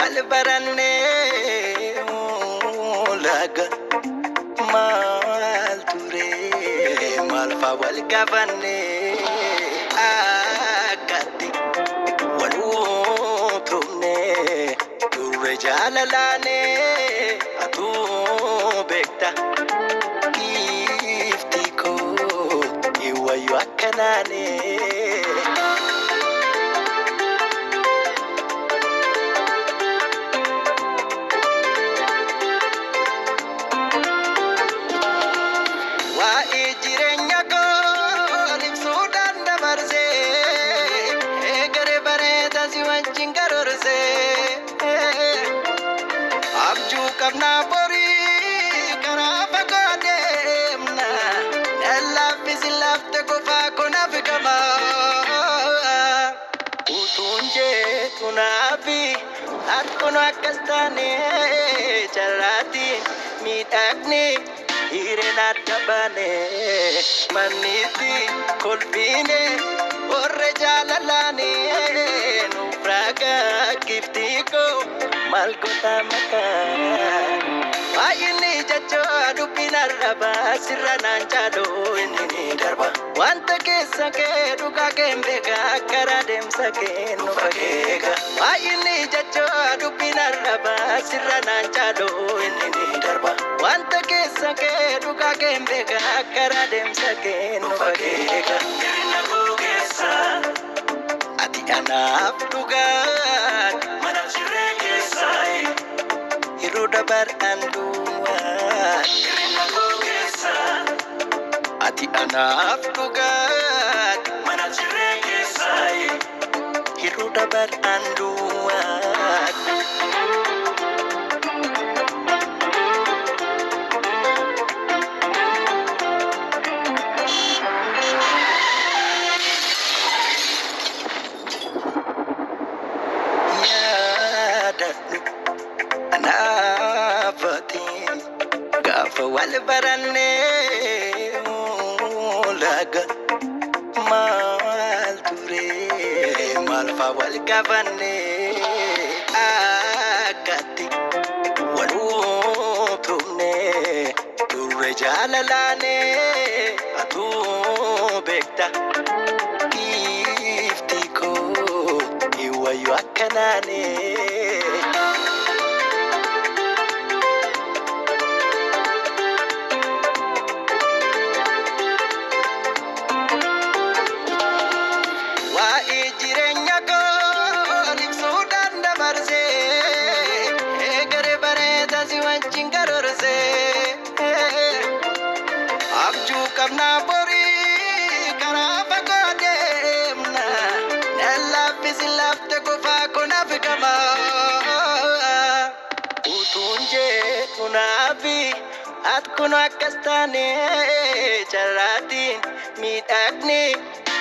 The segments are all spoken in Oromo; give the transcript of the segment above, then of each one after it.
walbaranne laga mal ture malfa walgavanne agatti walutumne ture jalalane atu bekta giftiko iwayu akkanane Kabna bori karafa kodemna nella fisilafte kofa kona fikama utunje tunafi atkono akastane charati mitagni hirena tabane maniti kolbine orre jalalane nubraga giftiko malgota makan ayini jacho dubina raba sirranan chalo inni darba wanta kessa ke duka kembega karadem sake no bagega ayini jacho dubina raba sirranan chalo inni darba wanta kessa ke duka kembega karadem sake no bagega irina gogesa ati anaf dugan mana sirrege sai hiruda bar andua irina gogesa ati anaf dugan mana sirrege sai hiruda bar andua walbaranne laga mal ture malfa walgavanne agatti walutumne ture jalalane atu bekta giftiko iwayu akkanane kabna bori karafa kodemna nella fisilafte kofa kona fikama utunje tunafi atkuno akastane charati mitagni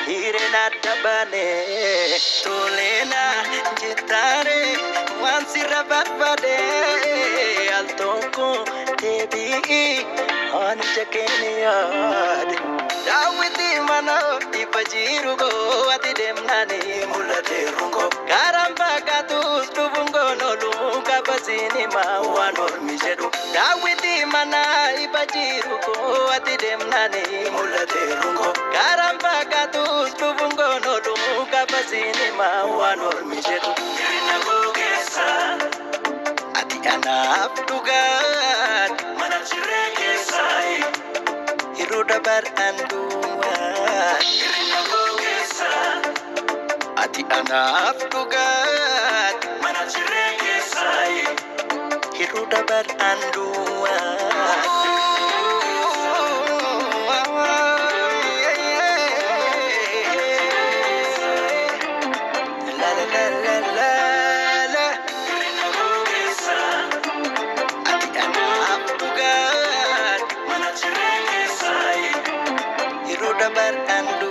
hirena tabane tolena jitare wansirabat bade altonko tebi Anja Kenyad Dawiti mana ipajiru go ati demnani mulate rungo Karamba katus tubungo nolu kapasini mawanor mishedu Dawiti mana ipajiru go ati demnani mulate rungo Karamba katus tubungo nolu kapasini mawanor mishedu Irina gogesa ati anaf dugan mana sirrege sai hiruda bar andua irina gogesa ati anaf dugan mana sirrege sai hiruda bar andua Dabar and